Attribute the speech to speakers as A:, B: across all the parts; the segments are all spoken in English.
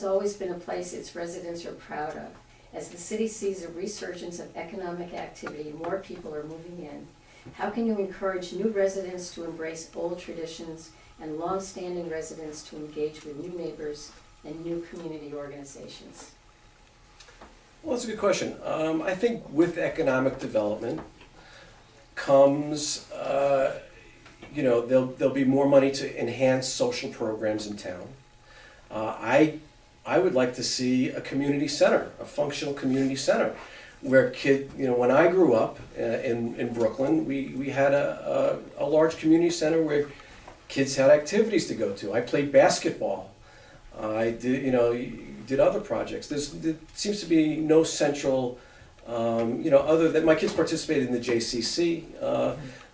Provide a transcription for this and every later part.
A: always been a place its residents are proud of. As the city sees a resurgence of economic activity, more people are moving in. How can you encourage new residents to embrace old traditions and long-standing residents to engage with new neighbors and new community organizations?
B: Well, that's a good question. I think with economic development comes, there'll be more money to enhance social programs in town. I would like to see a community center, a functional community center, where when I grew up in Brooklyn, we had a large community center where kids had activities to go to. I played basketball. I did other projects. There seems to be no central, other than my kids participated in the JCC,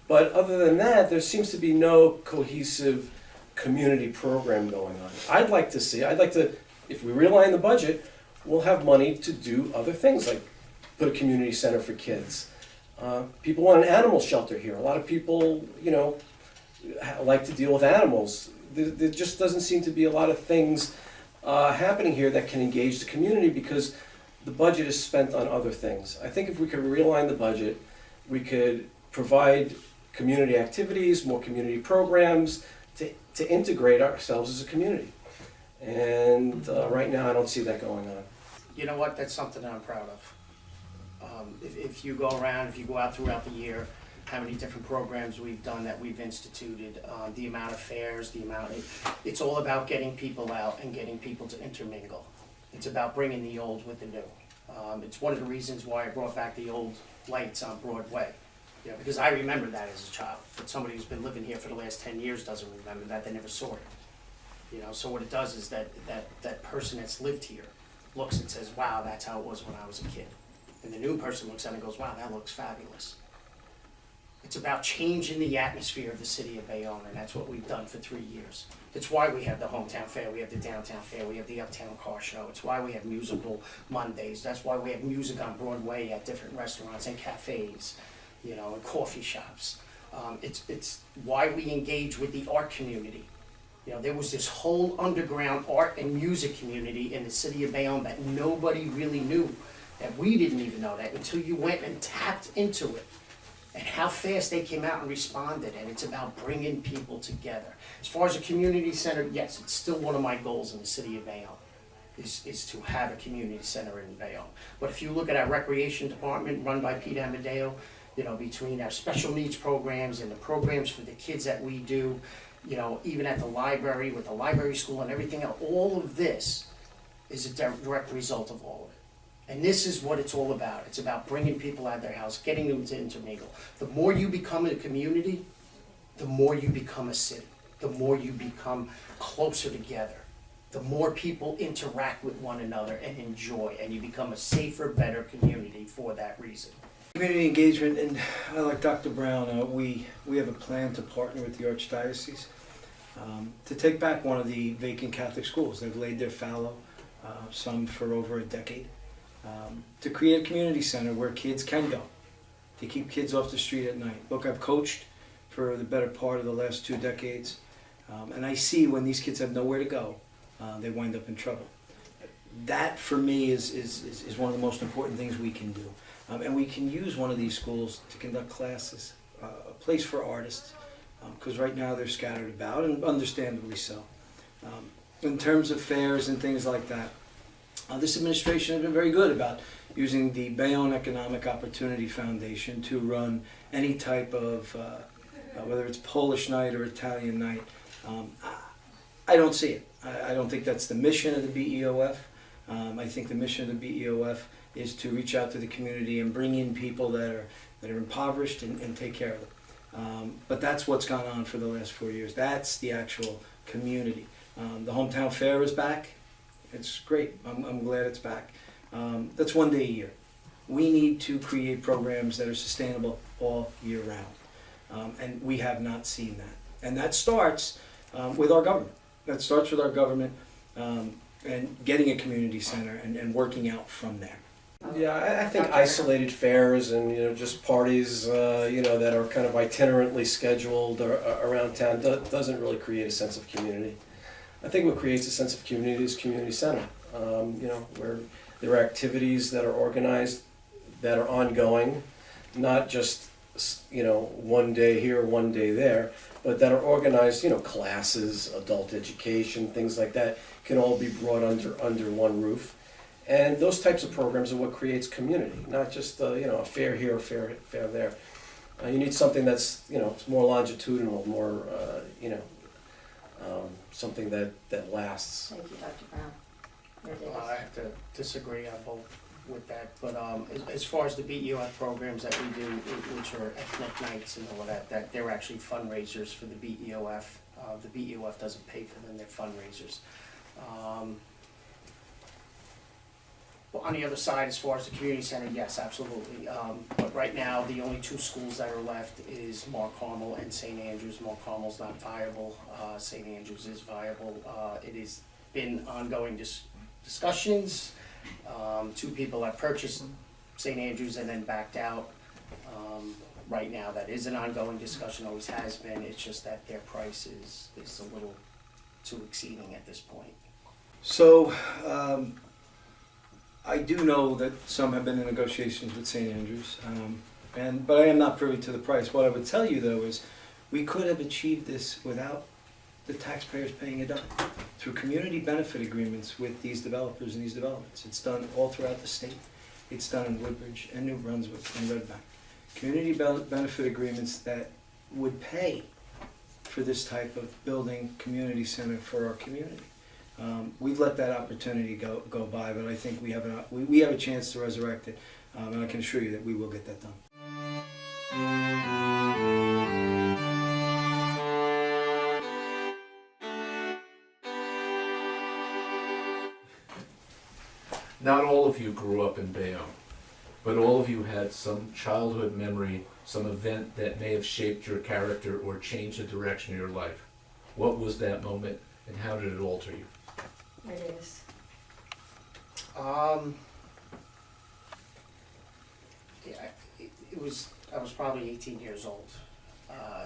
B: but other than that, there seems to be no cohesive community program going on. I'd like to, if we realign the budget, we'll have money to do other things, like put a community center for kids. People want an animal shelter here. A lot of people, like to deal with animals. There just doesn't seem to be a lot of things happening here that can engage the community because the budget is spent on other things. I think if we could realign the budget, we could provide community activities, more community programs to integrate ourselves as a community. And right now I don't see that going on.
C: You know what, that's something that I'm proud of. If you go around, if you go out throughout the year, how many different programs we've done that we've instituted, the amount of fairs, it's all about getting people out and getting people to intermingle. It's about bringing the old with the new. It's one of the reasons why I brought back the old lights on Broadway. Because I remember that as a child, but somebody who's been living here for the last 10 years doesn't remember that, they never saw it. So what it does is that person that's lived here looks and says, wow, that's how it was when I was a kid. And the new person looks at it and goes, wow, that looks fabulous. It's about changing the atmosphere of the city of Bayonne, and that's what we've done for 3 years. It's why we have the hometown fair, we have the downtown fair, we have the uptown car show. It's why we have musical Mondays. That's why we have music on Broadway at different restaurants and cafes, and coffee shops. It's why we engage with the art community. There was this whole underground art and music community in the city of Bayonne that nobody really knew, that we didn't even know that until you went and tapped into it. And how fast they came out and responded, and it's about bringing people together. As far as a community center, yes, it's still one of my goals in the city of Bayonne, is to have a community center in Bayonne. But if you look at our recreation department run by Pete Amadeo, between our special needs programs and the programs for the kids that we do, even at the library with the library school and everything else, all of this is a direct result of all of it. And this is what it's all about. It's about bringing people out of their house, getting them to intermingle. The more you become a community, the more you become a city. The more you become closer together. The more people interact with one another and enjoy, and you become a safer, better community for that reason.
D: Community engagement, and like Dr. Brown, we have a plan to partner with the Archdiocese to take back one of the vacant Catholic schools. They've laid their fallow, some for over a decade. To create a community center where kids can go, to keep kids off the street at night. Look, I've coached for the better part of the last 2 decades, and I see when these kids have nowhere to go, they wind up in trouble. That, for me, is one of the most important things we can do. And we can use one of these schools to conduct classes, a place for artists, because right now they're scattered about, and understandably so. In terms of fairs and things like that, this administration has been very good about using the Bayonne Economic Opportunity Foundation to run any type of, whether it's Polish night or Italian night. I don't see it. I don't think that's the mission of the BEOF. I think the mission of the BEOF is to reach out to the community and bring in people that are impoverished and take care of them. But that's what's gone on for the last 4 years. That's the actual community. The hometown fair is back. It's great. I'm glad it's back. That's 1 day a year. We need to create programs that are sustainable all year round. And we have not seen that. And that starts with our government. That starts with our government and getting a community center and working out from there.
B: Yeah, I think isolated fairs and just parties that are kind of itinerantly scheduled around town doesn't really create a sense of community. I think what creates a sense of community is community center. where there are activities that are organized, that are ongoing, not just, one day here, one day there, but that are organized, classes, adult education, things like that, can all be brought under one roof. And those types of programs are what creates community, not just, a fair here, a fair there. You need something that's, more longitudinal, more, something that lasts.
A: Thank you, Dr. Brown. Mayor Davis.
C: I have to disagree on both with that, but as far as the BEOF programs that we do, which are ethnic nights and all of that they're actually fundraisers for the BEOF. The BEOF doesn't pay for them, they're fundraisers. Well, on the other side, as far as the community center, yes, absolutely. But right now, the only two schools that are left is Mark Carmel and St. Andrews. Mark Carmel's not viable, St. Andrews is viable. It has been ongoing discussions. Two people have purchased St. Andrews and then backed out. Right now, that is an ongoing discussion, always has been. It's just that their price is a little too exceeding at this point.
D: So, I do know that some have been in negotiations with St. Andrews, but I am not privy to the price. What I would tell you, though, is we could have achieved this without the taxpayers paying a dime, through community benefit agreements with these developers and these developments. It's done all throughout the state. It's done in Woodbridge and New Brunswick and Red Bank. Community benefit agreements that would pay for this type of building community center for our community. We've let that opportunity go by, but I think we have a chance to resurrect it, and I can assure you that we will get that done.
E: Not all of you grew up in Bayonne, but all of you had some childhood memory, some event that may have shaped your character or changed the direction of your life. What was that moment, and how did it alter you?
A: Mayor Davis.
C: I was probably 18 years old,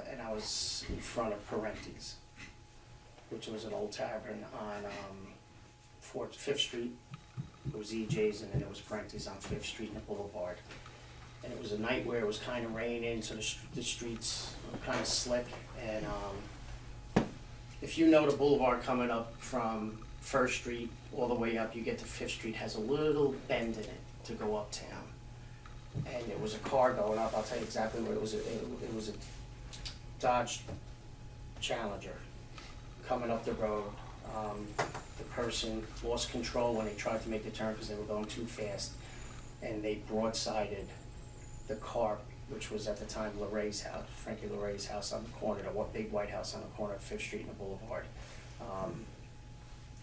C: and I was in front of Parenti's, which was an old tavern on 5th Street. It was EJ's, and then it was Parenti's on 5th Street and the Boulevard. And it was a night where it was kind of raining, so the streets were kind of slick. And if you know the Boulevard coming up from 1st Street all the way up, you get to 5th Street, has a little bend in it to go uptown. And there was a car going up, I'll tell you exactly what it was. It was a Dodge Challenger coming up the road. The person lost control when they tried to make the turn because they were going too fast, and they broadsided the car, which was at the time LeRay's house, Frankie LeRay's house on the corner, the big white house on the corner of 5th Street and the Boulevard.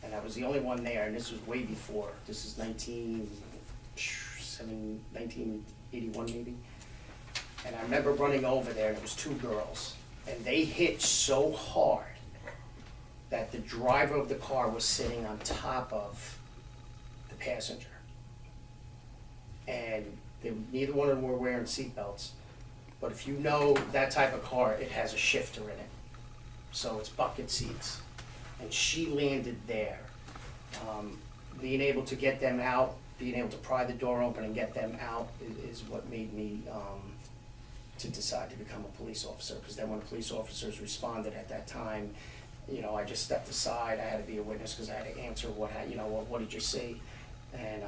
C: And I was the only one there, and this was way before. This is 1981 maybe. And I remember running over there, and it was two girls, and they hit so hard that the driver of the car was sitting on top of the passenger. And neither one of them were wearing seatbelts. But if you know that type of car, it has a shifter in it. So it's bucket seats. And she landed there. Being able to get them out, being able to pry the door open and get them out is what made me to decide to become a police officer. Because then when the police officers responded at that time, I just stepped aside. I had to be a witness because I had to answer what did you see? And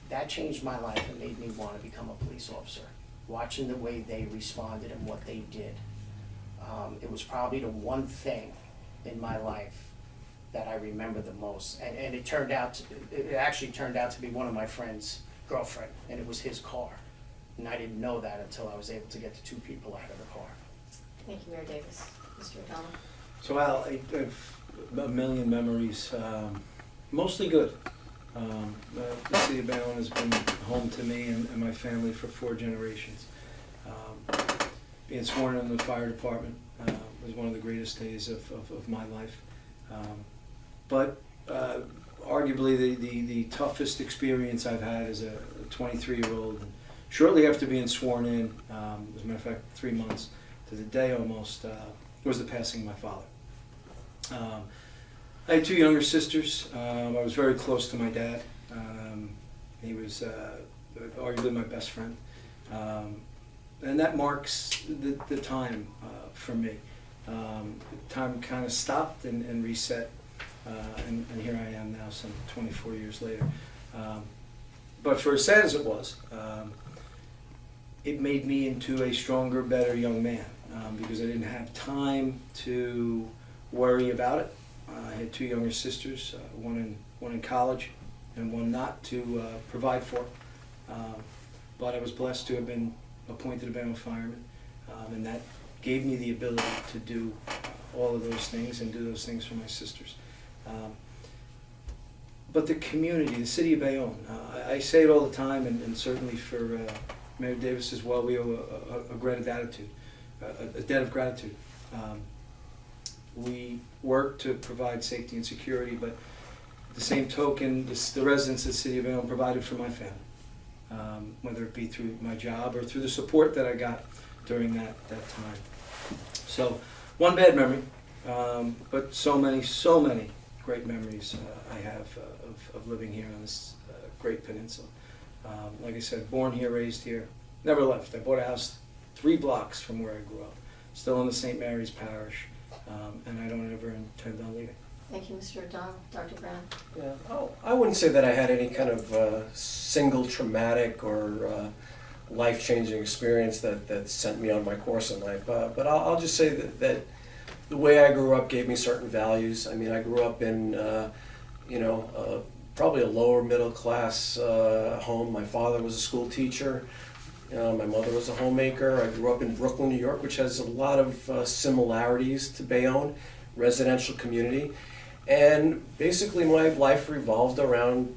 C: that changed my life and made me want to become a police officer. Watching the way they responded and what they did. It was probably the one thing in my life that I remember the most. And it actually turned out to be one of my friend's girlfriend, and it was his car. And I didn't know that until I was able to get the two people out of the car.
A: Thank you, Mayor Davis. Mr. O'Donnell.
D: So Al, I have a million memories, mostly good. The city of Bayonne has been home to me and my family for 4 generations. Being sworn in the fire department was one of the greatest days of my life. But arguably the toughest experience I've had as a 23-year-old. Shortly after being sworn in, as a matter of fact, 3 months to the day almost, was the passing of my father. I had two younger sisters. I was very close to my dad. He was arguably my best friend. And that marks the time for me. Time kind of stopped and reset. And here I am now, some 24 years later. But for as sad as it was, it made me into a stronger, better young man because I didn't have time to worry about it. I had two younger sisters, one in college and one not to provide for. But I was blessed to have been appointed a Bayonne fireman, and that gave me the ability to do all of those things and do those things for my sisters. But the community, the city of Bayonne, I say it all the time, and certainly for Mayor Davis as well, we owe a great gratitude, a debt of gratitude. We work to provide safety and security, but at the same token, the residents of the city of Bayonne provided for my family, whether it be through my job or through the support that I got during that time. So, one bad memory, but so many great memories I have of living here on this great peninsula. Like I said, born here, raised here, never left. I bought a house 3 blocks from where I grew up, still in the St. Mary's Parish, and I don't ever intend on leaving.
A: Thank you, Mr. O'Donnell. Dr. Brown?
B: Yeah, I wouldn't say that I had any kind of single traumatic or life-changing experience that sent me on my course in life, but I'll just say that the way I grew up gave me certain values. I mean, I grew up in, probably a lower middle class home. My father was a school teacher. My mother was a homemaker. I grew up in Brooklyn, New York, which has a lot of similarities to Bayonne, residential community. And basically my life revolved around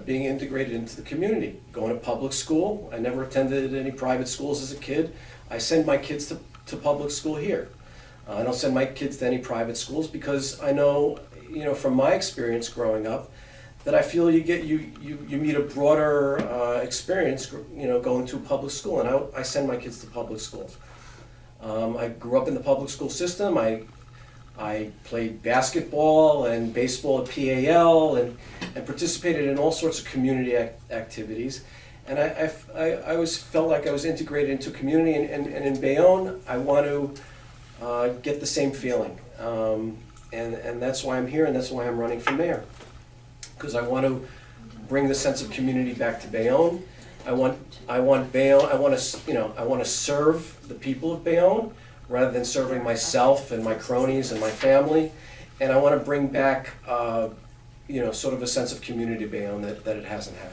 B: being integrated into the community, going to public school. I never attended any private schools as a kid. I send my kids to public school here. I don't send my kids to any private schools because I know, from my experience growing up, that I feel you meet a broader experience, going to public school, and I send my kids to public schools. I grew up in the public school system. I played basketball and baseball at PAL and participated in all sorts of community activities. And I always felt like I was integrated into community, and in Bayonne, I want to get the same feeling. And that's why I'm here, and that's why I'm running for mayor. Because I want to bring the sense of community back to Bayonne. I want Bayonne. I want to serve the people of Bayonne rather than serving myself and my cronies and my family. And I want to bring back, sort of a sense of community to Bayonne that it hasn't had.